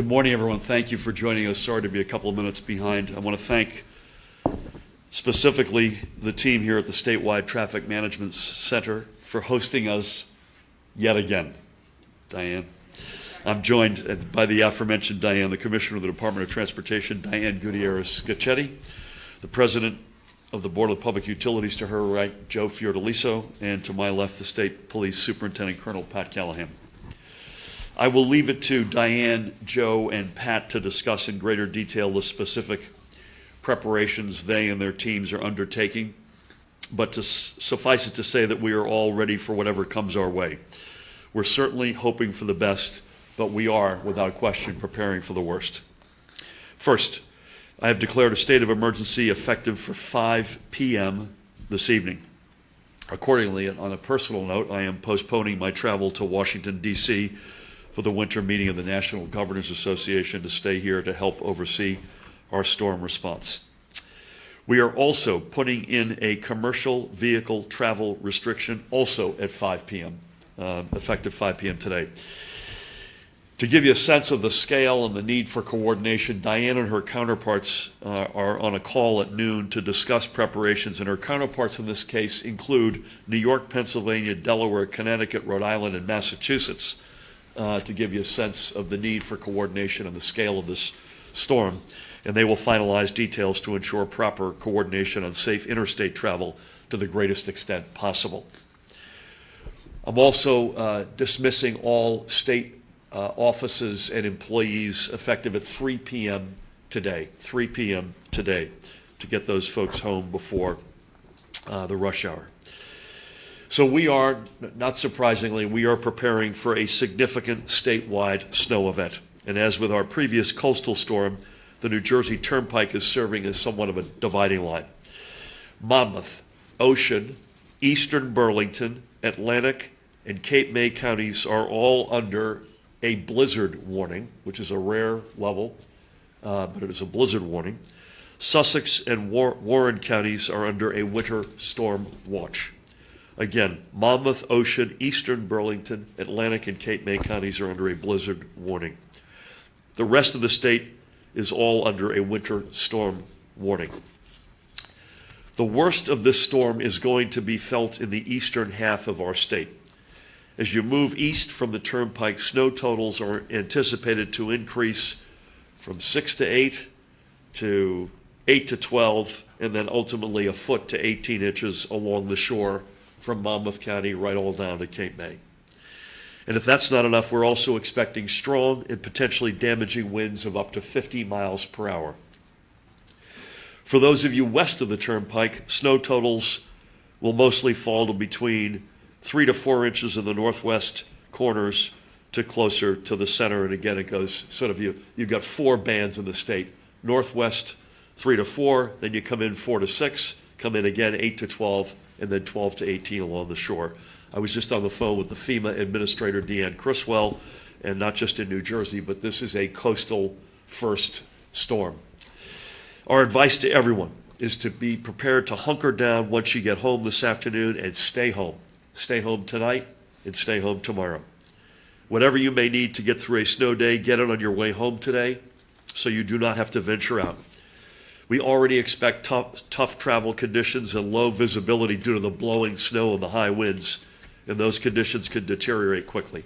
Good morning, everyone. Thank you for joining us. Sorry to be a couple of minutes behind. I want to thank specifically the team here at the Statewide Traffic Management Center for hosting us yet again. Diane. I'm joined by the aforementioned Diane, the Commissioner of the Department of Transportation, Diane Gutierrez-Scacchetti, the President of the Board of Public Utilities, to her right, Joe Fiordaliso, and to my left, the State Police Superintendent, Colonel Pat Callahan. I will leave it to Diane, Joe, and Pat to discuss in greater detail the specific preparations they and their teams are undertaking, but to suffice it to say that we are all ready for whatever comes our way. We're certainly hoping for the best, but we are, without question, preparing for the worst. First, I have declared a state of emergency effective for 5 p.m. this evening. Accordingly, on a personal note, I am postponing my travel to Washington, D.C. for the winter meeting of the National Governors Association to stay here to help oversee our storm response. We are also putting in a commercial vehicle travel restriction also at 5 p.m., effective 5 p.m. today. To give you a sense of the scale and the need for coordination, Diane and her counterparts are on a call at noon to discuss preparations, and her counterparts in this case include New York, Pennsylvania, Delaware, Connecticut, Rhode Island, and Massachusetts, to give you a sense of the need for coordination and the scale of this storm. And they will finalize details to ensure proper coordination on safe interstate travel to the greatest extent possible. I'm also dismissing all state offices and employees effective at 3 p.m. today, 3 p.m. today, to get those folks home before the rush hour. So we are, not surprisingly, we are preparing for a significant statewide snow event. And as with our previous coastal storm, the New Jersey Turnpike is serving as somewhat of a dividing line. Monmouth, Ocean, Eastern Burlington, Atlantic, and Cape May counties are all under a blizzard warning, which is a rare level, but it is a blizzard warning. Sussex and Warren counties are under a winter storm watch. Again, Monmouth, Ocean, Eastern Burlington, Atlantic, and Cape May counties are under a blizzard warning. The rest of the state is all under a winter storm warning. The worst of this storm is going to be felt in the eastern half of our state. As you move east from the Turnpike, snow totals are anticipated to increase from 6 to 8 to 8 to 12, and then ultimately a foot to 18 inches along the shore from Monmouth County right all down to Cape May. And if that's not enough, we're also expecting strong and potentially damaging winds of up to 50 miles per hour. For those of you west of the Turnpike, snow totals will mostly fall to between 3 to 4 inches in the northwest corners to closer to the center. And again, it goes sort of, you've got 4 bands in the state. Northwest, 3 to 4, then you come in 4 to 6, come in again 8 to 12, and then 12 to 18 along the shore. I was just on the phone with the FEMA Administrator, Deanne Criswell, and not just in New Jersey, but this is a coastal first storm. Our advice to everyone is to be prepared to hunker down once you get home this afternoon and stay home. Stay home tonight and stay home tomorrow. Whatever you may need to get through a snow day, get it on your way home today so you do not have to venture out. We already expect tough travel conditions and low visibility due to the blowing snow and the high winds, and those conditions could deteriorate quickly.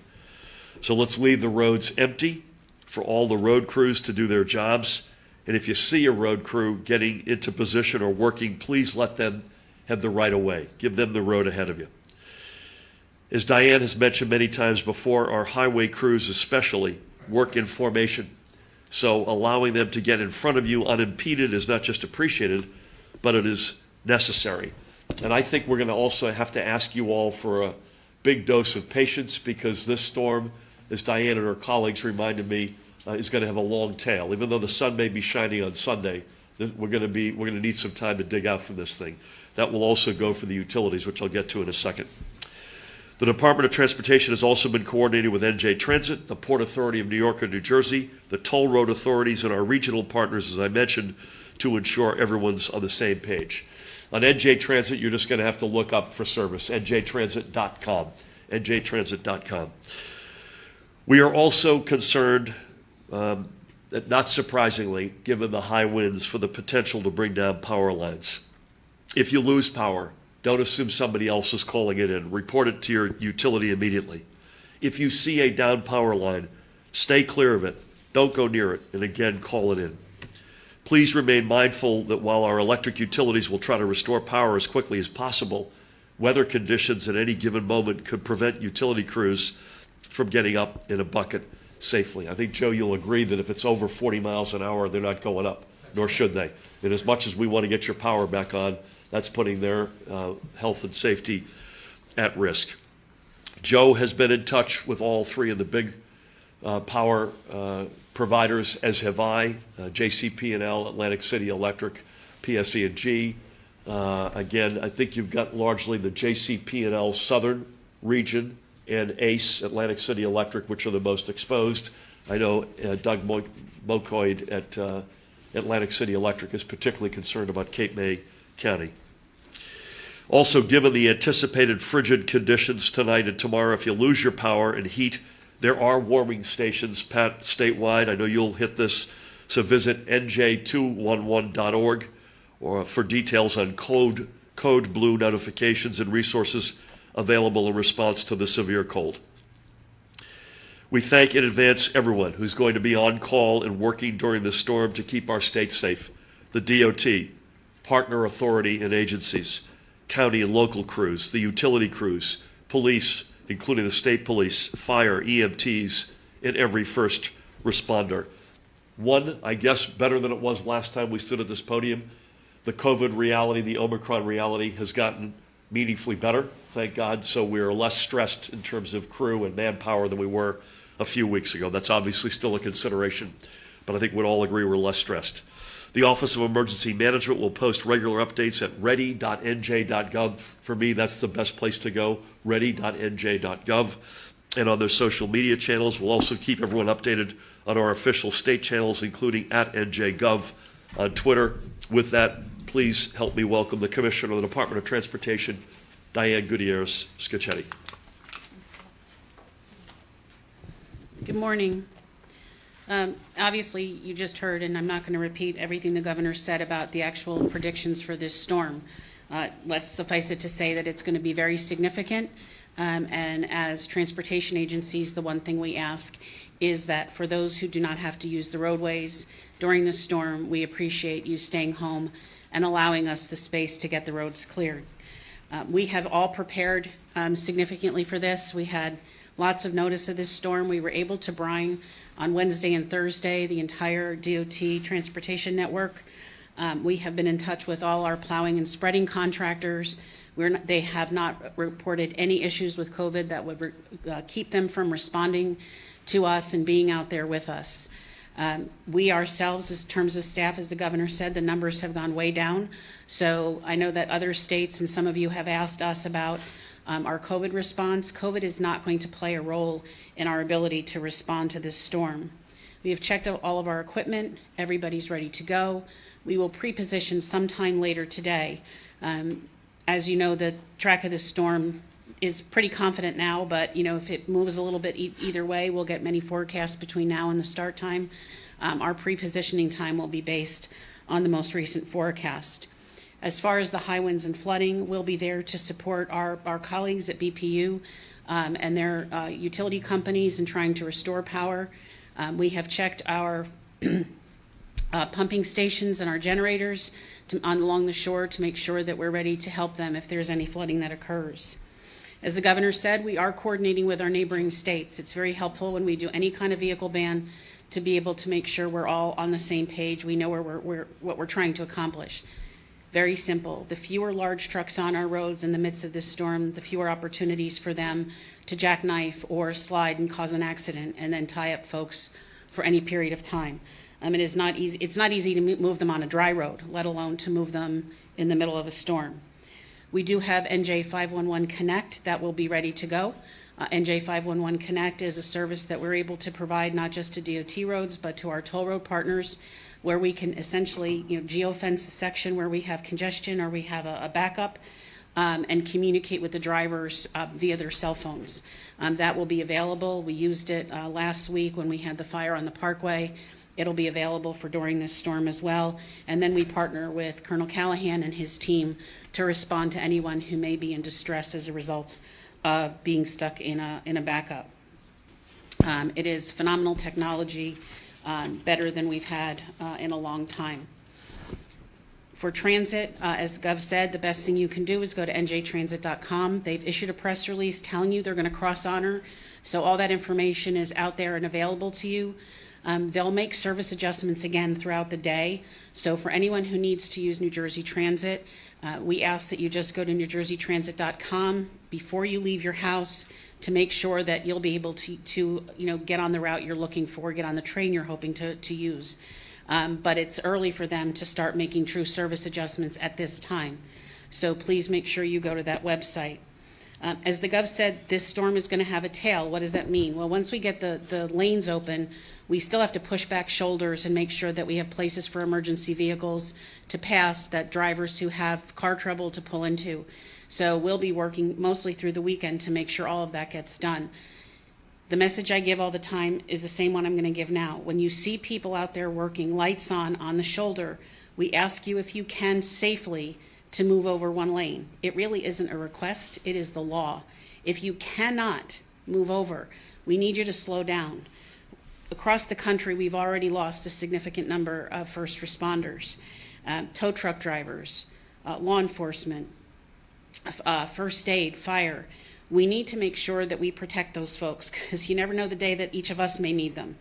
So let's leave the roads empty for all the road crews to do their jobs. And if you see a road crew getting into position or working, please let them have the right of way. Give them the road ahead of you. As Diane has mentioned many times before, our highway crews especially work in formation. So allowing them to get in front of you unimpeded is not just appreciated, but it is necessary. And I think we're going to also have to ask you all for a big dose of patience, because this storm, as Diane and her colleagues reminded me, is going to have a long tail. Even though the sun may be shining on Sunday, we're going to need some time to dig out from this thing. That will also go for the utilities, which I'll get to in a second. The Department of Transportation has also been coordinating with NJ Transit, the Port Authority of New York and New Jersey, the toll road authorities, and our regional partners, as I mentioned, to ensure everyone's on the same page. On NJ Transit, you're just going to have to look up for service, njtransit.com, njtransit.com. We are also concerned not surprisingly, given the high winds, for the potential to bring down power lines. If you lose power, don't assume somebody else is calling it in. Report it to your utility immediately. If you see a down power line, stay clear of it. Don't go near it, and again, call it in. Please remain mindful that while our electric utilities will try to restore power as quickly as possible, weather conditions at any given moment could prevent utility crews from getting up in a bucket safely. I think, Joe, you'll agree that if it's over 40 miles an hour, they're not going up, nor should they. And as much as we want to get your power back on, that's putting their health and safety at risk. Joe has been in touch with all three of the big power providers, as have I, JCP&L, Atlantic City Electric, PSE&G. Again, I think you've got largely the JCP&L Southern region and ACE, Atlantic City Electric, which are the most exposed. I know Doug Mokoid at Atlantic City Electric is particularly concerned about Cape May County. Also, given the anticipated frigid conditions tonight and tomorrow, if you lose your power and heat, there are warming stations, Pat, statewide. I know you'll hit this, so visit nj211.org or for details on code blue notifications and resources available in response to the severe cold. We thank in advance everyone who's going to be on call and working during the storm to keep our state safe. The DOT, partner authority and agencies, county and local crews, the utility crews, police, including the state police, fire, EMTs, and every first responder. One, I guess, better than it was last time we stood at this podium, the COVID reality, the Omicron reality has gotten meaningfully better, thank God, so we're less stressed in terms of crew and manpower than we were a few weeks ago. That's obviously still a consideration, but I think we'd all agree we're less stressed. The Office of Emergency Management will post regular updates at ready.nj.gov. For me, that's the best place to go, ready.nj.gov. And on their social media channels, we'll also keep everyone updated on our official state channels, including at NJGov on Twitter. With that, please help me welcome the Commissioner of the Department of Transportation, Diane Gutierrez-Scacchetti. Good morning. Obviously, you just heard, and I'm not going to repeat everything the governor said about the actual predictions for this storm. Let's suffice it to say that it's going to be very significant. And as transportation agencies, the one thing we ask is that for those who do not have to use the roadways during the storm, we appreciate you staying home and allowing us the space to get the roads cleared. We have all prepared significantly for this. We had lots of notice of this storm. We were able to brine on Wednesday and Thursday the entire DOT transportation network. We have been in touch with all our plowing and spreading contractors. They have not reported any issues with COVID that would keep them from responding to us and being out there with us. We ourselves, in terms of staff, as the governor said, the numbers have gone way down. So I know that other states and some of you have asked us about our COVID response. COVID is not going to play a role in our ability to respond to this storm. We have checked out all of our equipment. Everybody's ready to go. We will pre-position sometime later today. As you know, the track of this storm is pretty confident now, but if it moves a little bit either way, we'll get many forecasts between now and the start time. Our pre-positioning time will be based on the most recent forecast. As far as the high winds and flooding, we'll be there to support our colleagues at BPU and their utility companies in trying to restore power. We have checked our pumping stations and our generators along the shore to make sure that we're ready to help them if there's any flooding that occurs. As the governor said, we are coordinating with our neighboring states. It's very helpful when we do any kind of vehicle ban to be able to make sure we're all on the same page. We know what we're trying to accomplish. Very simple. The fewer large trucks on our roads in the midst of this storm, the fewer opportunities for them to jackknife or slide and cause an accident and then tie up folks for any period of time. It is not easy. It's not easy to move them on a dry road, let alone to move them in the middle of a storm. We do have NJ 511 Connect that will be ready to go. NJ 511 Connect is a service that we're able to provide not just to DOT roads, but to our toll road partners, where we can essentially geofence a section where we have congestion or we have a backup. and communicate with the drivers via their cell phones. That will be available. We used it last week when we had the fire on the Parkway. It'll be available for during this storm as well. And then we partner with Colonel Callahan and his team to respond to anyone who may be in distress as a result of being stuck in a backup. It is phenomenal technology, better than we've had in a long time. For transit, as Gov said, the best thing you can do is go to njtransit.com. They've issued a press release telling you they're going to cross honor, so all that information is out there and available to you. They'll make service adjustments again throughout the day. So for anyone who needs to use New Jersey Transit, we ask that you just go to newjerseystransit.com before you leave your house to make sure that you'll be able to get on the route you're looking for, get on the train you're hoping to use. But it's early for them to start making true service adjustments at this time. So please make sure you go to that website. As the Gov said, this storm is going to have a tail. What does that mean? Well, once we get the lanes open, we still have to push back shoulders and make sure that we have places for emergency vehicles to pass, that drivers who have car trouble to pull into. So we'll be working mostly through the weekend to make sure all of that gets done. The message I give all the time is the same one I'm going to give now. When you see people out there working, lights on the shoulder, we ask you if you can safely to move over one lane. It really isn't a request, it is the law. If you cannot move over, we need you to slow down. Across the country, we've already lost a significant number of first responders, tow truck drivers, law enforcement, first aid, fire. We need to make sure that we protect those folks because you never know the day that each of us may need them.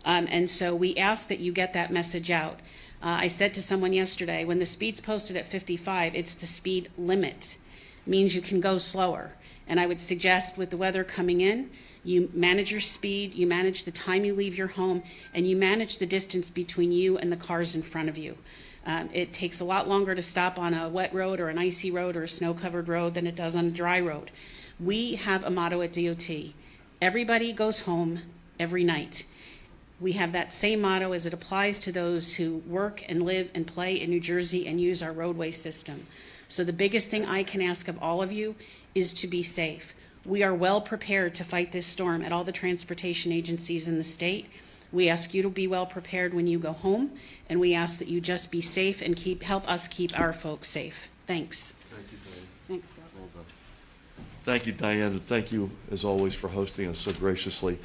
And so we ask that you get that message out. I said to someone yesterday, when the speed's posted at 55, it's the speed limit. It means you can go slower. And I would suggest with the weather coming in, you manage your speed, you manage the time you leave your home, and you manage the distance between you and the cars in front of you. It takes a lot longer to stop on a wet road or an icy road or a snow-covered road than it does on a dry road. We have a motto at DOT. Everybody goes home every night. We have that same motto as it applies to those who work and live and play in New Jersey and use our roadway system. So the biggest thing I can ask of all of you is to be safe. We are well prepared to fight this storm at all the transportation agencies in the state. We ask you to be well prepared when you go home, and we ask that you just be safe and help us keep our folks safe. Thanks. Thank you, Diane. Thanks, Bill. Well done. Thank you, Diane, and thank you, as always, for hosting us so graciously.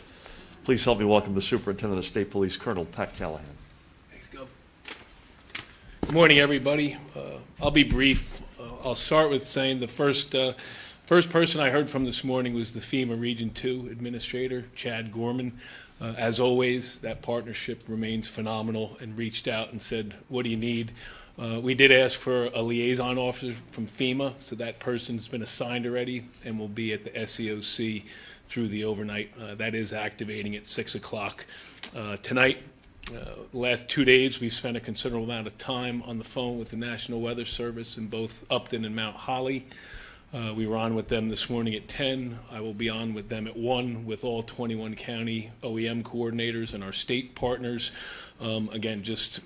Please help me welcome the Superintendent of the State Police, Colonel Pat Callahan. Thanks, Gov. Good morning, everybody. I'll be brief. I'll start with saying the first person I heard from this morning was the FEMA Region 2 Administrator, Chad Gorman. As always, that partnership remains phenomenal and reached out and said, what do you need? We did ask for a liaison officer from FEMA, so that person's been assigned already and will be at the SEOC through the overnight. That is activating at 6 o'clock tonight. The last 2 days, we've spent a considerable amount of time on the phone with the National Weather Service in both Upton and Mount Holly. We were on with them this morning at 10. I will be on with them at 1 with all 21 county OEM coordinators and our state partners. Again, just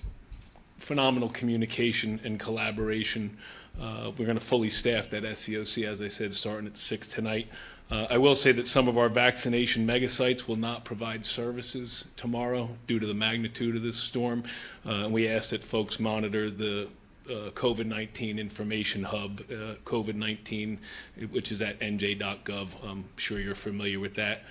phenomenal communication and collaboration. We're going to fully staff that SEOC, as I said, starting at 6 tonight. I will say that some of our vaccination mega sites will not provide services tomorrow due to the magnitude of this storm. We ask that folks monitor the COVID-19 information hub, COVID-19, which is at nj.gov. I'm sure you're familiar with that.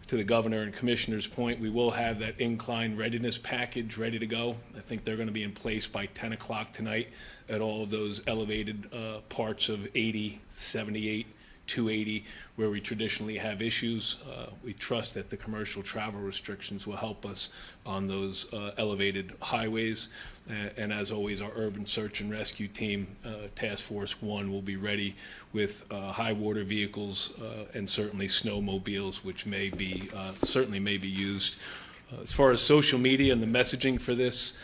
To the governor and commissioner's point, we will have that incline readiness package ready to go. I think they're going to be in place by 10 o'clock tonight at all of those elevated parts of 80, 78, 280, where we traditionally have issues. We trust that the commercial travel restrictions will help us on those elevated highways. And as always, our urban search and rescue team, Task Force 1, will be ready with high water vehicles and certainly snowmobiles, which may be certainly may be used. As far as social media and the messaging for this,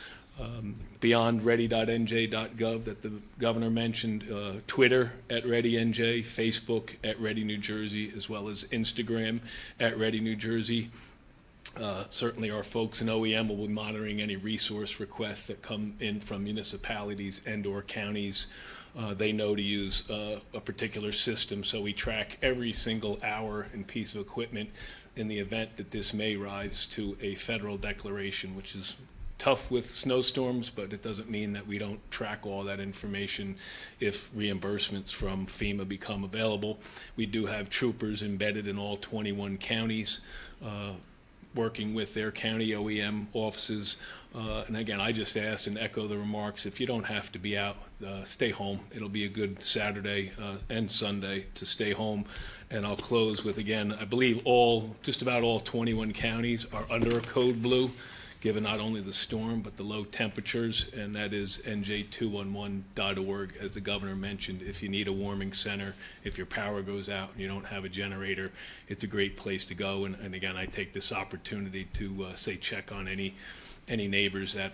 beyond ready.nj.gov that the governor mentioned, Twitter at ReadyNJ, Facebook at Ready New Jersey, as well as Instagram at Ready New Jersey. Certainly, our folks in OEM will be monitoring any resource requests that come in from municipalities and/or counties. They know to use a particular system, so we track every single hour and piece of equipment in the event that this may rise to a federal declaration, which is tough with snowstorms, but it doesn't mean that we don't track all that information if reimbursements from FEMA become available. We do have troopers embedded in all 21 counties, working with their county OEM offices. And again, I just ask and echo the remarks, if you don't have to be out, stay home. It'll be a good Saturday and Sunday to stay home. And I'll close with, again, I believe just about all 21 counties are under a code blue, given not only the storm, but the low temperatures, and that is nj211.org, as the governor mentioned. If you need a warming center, if your power goes out and you don't have a generator, it's a great place to go. And again, I take this opportunity to say check on any neighbors that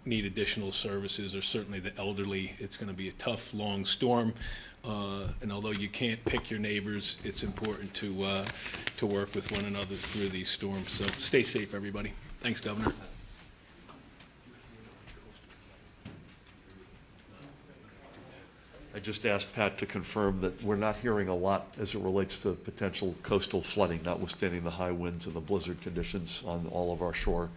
need additional services, or certainly the elderly. It's going to be a tough, long storm, and although you can't pick your neighbors, it's important to work with one another through these storms. So stay safe, everybody. Thanks, Governor. I just asked Pat to confirm that we're not hearing a lot as it relates to potential coastal flooding, notwithstanding the high winds and the blizzard conditions on all of our shore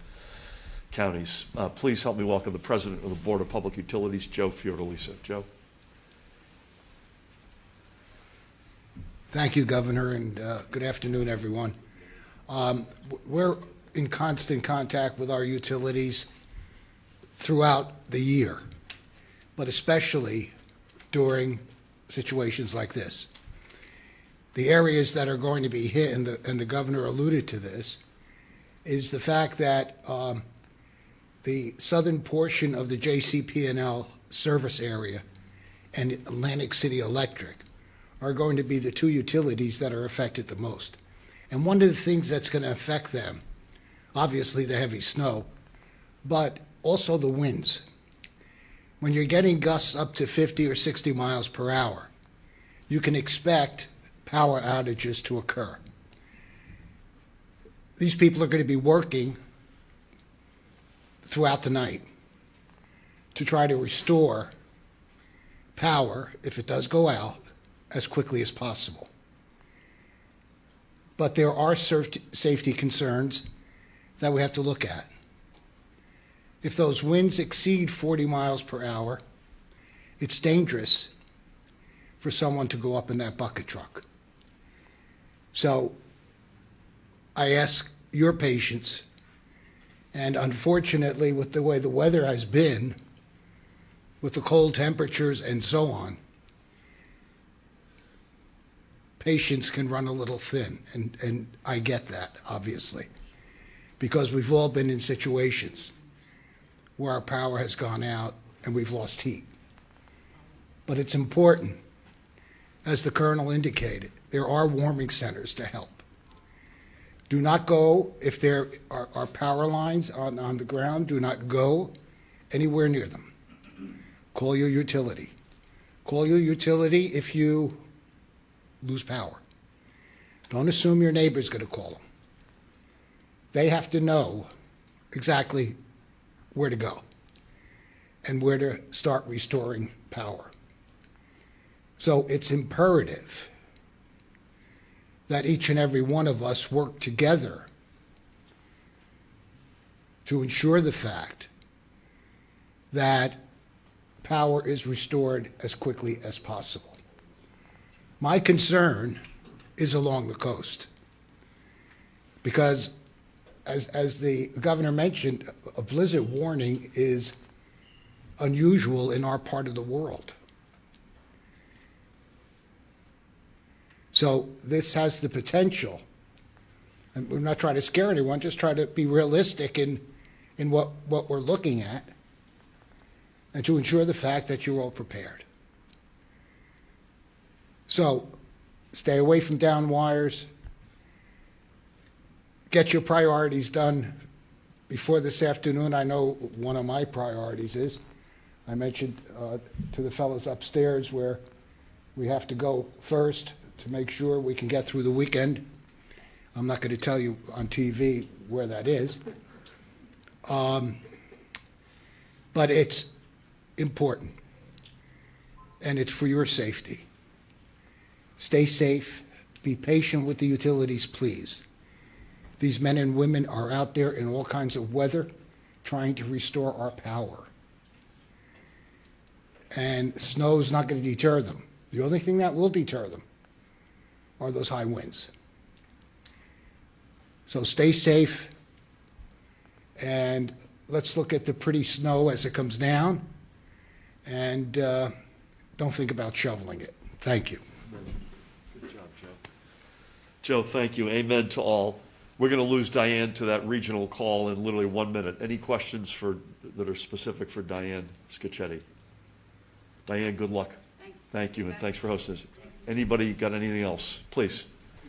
counties. Please help me welcome the President of the Board of Public Utilities, Joe Fiordalisa. Joe. Thank you, Governor, and good afternoon, everyone. We're in constant contact with our utilities throughout the year, but especially during situations like this. The areas that are going to be hit, and the governor alluded to this, is the fact that the southern portion of the JCP&L service area and Atlantic City Electric are going to be the two utilities that are affected the most. And one of the things that's going to affect them, obviously the heavy snow, but also the winds. When you're getting gusts up to 50 or 60 miles per hour, you can expect power outages to occur. These people are going to be working throughout the night to try to restore power, if it does go out, as quickly as possible. But there are safety concerns that we have to look at. If those winds exceed 40 miles per hour, it's dangerous for someone to go up in that bucket truck. So I ask your patience, and unfortunately, with the way the weather has been, with the cold temperatures and so on, patience can run a little thin, and I get that, obviously, because we've all been in situations where our power has gone out and we've lost heat. But it's important, as the Colonel indicated, there are warming centers to help. Do not go, if there are power lines on the ground, do not go anywhere near them. Call your utility. Call your utility if you lose power. Don't assume your neighbor's going to call them. They have to know exactly where to go and where to start restoring power. So it's imperative that each and every one of us work together to ensure the fact that power is restored as quickly as possible. My concern is along the coast, because as the governor mentioned, a blizzard warning is unusual in our part of the world. So this has the potential, and we're not trying to scare anyone, just try to be realistic in what we're looking at, and to ensure the fact that you're all prepared. So stay away from down wires. Get your priorities done before this afternoon. I know one of my priorities is, I mentioned to the fellows upstairs where we have to go first to make sure we can get through the weekend. I'm not going to tell you on TV where that is. But it's important, and it's for your safety. Stay safe. Be patient with the utilities, please. These men and women are out there in all kinds of weather trying to restore our power. And snow's not going to deter them. The only thing that will deter them are those high winds. So stay safe, and let's look at the pretty snow as it comes down, and don't think about shoveling it. Thank you. Good job, Joe. Joe, thank you. Amen to all. We're going to lose Diane to that regional call in literally 1 minute. Any questions that are specific for Diane Scacchetti? Diane, good luck. Thanks. Thank you, and thanks for hosting us. Anybody got anything else? Please.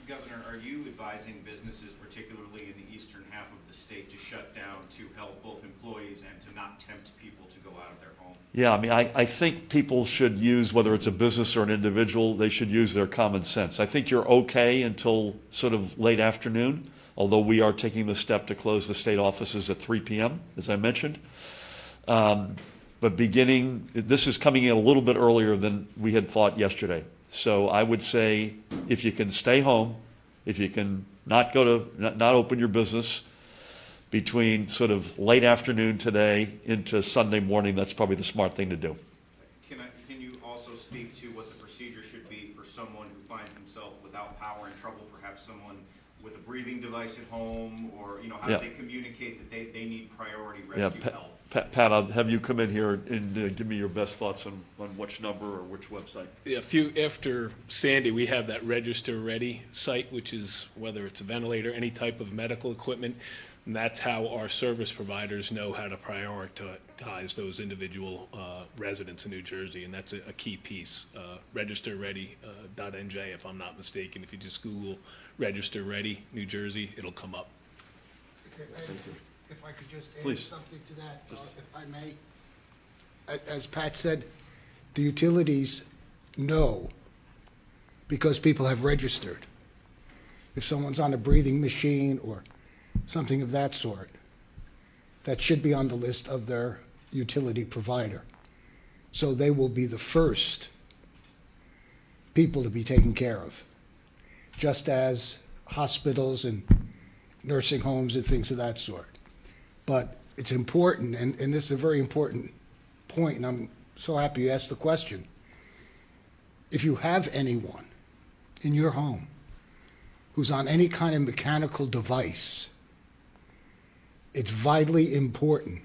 Governor, are you advising businesses, particularly in the eastern half of the state, to shut down to help both employees and to not tempt people to go out of their home? Yeah, I mean, I think people should use, whether it's a business or an individual, they should use their common sense. I think you're okay until sort of late afternoon, although we are taking the step to close the state offices at 3 p.m., as I mentioned. But this is coming in a little bit earlier than we had thought yesterday. So I would say if you can stay home, if you can not open your business between sort of late afternoon today into Sunday morning, that's probably the smart thing to do. Can you also speak to what the procedure should be for someone who finds themselves without power and trouble, perhaps someone with a breathing device at home, or how do they communicate that they need priority rescue help? Pat, I'll have you come in here and give me your best thoughts on which number or which website. Yeah, after Sandy, we have that Register Ready site, which is whether it's a ventilator, any type of medical equipment, and that's how our service providers know how to prioritize those individual residents in New Jersey, and that's a key piece. registerready.nj, if I'm not mistaken. If you just Google Register Ready New Jersey, it'll come up. If I could just add Please. something to that, if I may. As Pat said, the utilities know because people have registered. If someone's on a breathing machine or something of that sort, that should be on the list of their utility provider. So they will be the first people to be taken care of, just as hospitals and nursing homes and things of that sort. But it's important, and this is a very important point, and I'm so happy you asked the question. If you have anyone in your home who's on any kind of mechanical device, it's vitally important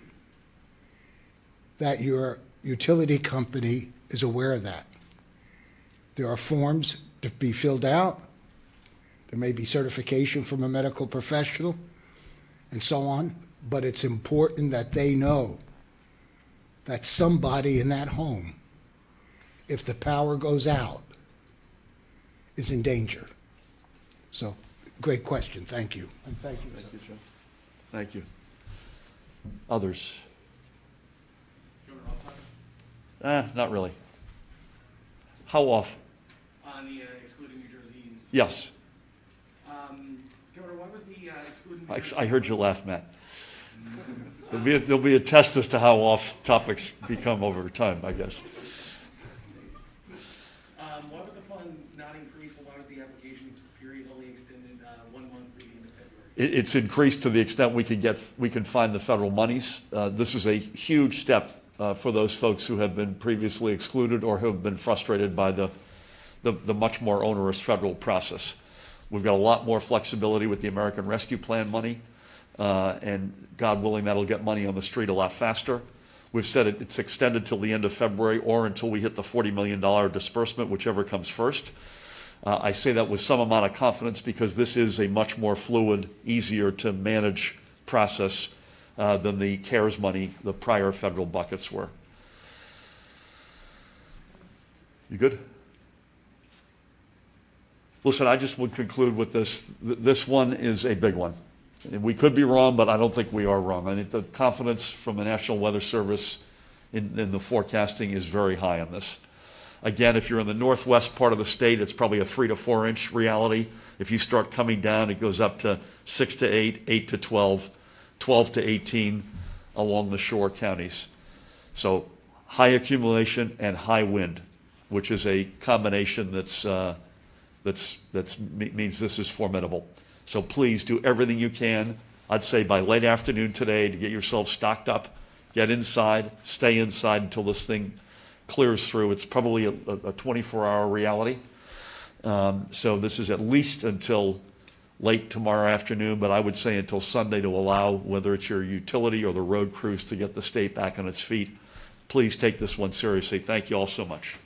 that your utility company is aware of that. There are forms to be filled out. There may be certification from a medical professional and so on, but it's important that they know that somebody in that home, if the power goes out, is in danger. So, great question. Thank you. And thank you. Thank you, Joe. Thank you. Others? Not really. How off? On the excluding New Jersey. Yes. Governor, what was the excluding New Jersey? I heard you laugh, Matt. There'll be a test as to how off topics become over time, I guess. Why was the fund not increased, and why was the application period only extended 1 month through the end of February? It's increased to the extent we can find the federal monies. This is a huge step for those folks who have been previously excluded or who have been frustrated by the much more onerous federal process. We've got a lot more flexibility with the American Rescue Plan money, and God willing, that'll get money on the street a lot faster. We've said it's extended till the end of February or until we hit the $40 million disbursement, whichever comes first. I say that with some amount of confidence because this is a much more fluid, easier to manage process than the CARES money, the prior federal buckets were. You good? Listen, I just would conclude with this. This one is a big one. And we could be wrong, but I don't think we are wrong. I think the confidence from the National Weather Service in the forecasting is very high on this. Again, if you're in the northwest part of the state, it's probably a 3 to 4 inch reality. If you start coming down, it goes up to 6 to 8, 8 to 12, 12 to 18 along the shore counties. So high accumulation and high wind, which is a combination means this is formidable. So please do everything you can. I'd say by late afternoon today to get yourself stocked up, get inside, stay inside until this thing clears through. It's probably a 24-hour reality. So this is at least until late tomorrow afternoon, but I would say until Sunday to allow whether it's your utility or the road crews to get the state back on its feet. Please take this one seriously. Thank you all so much.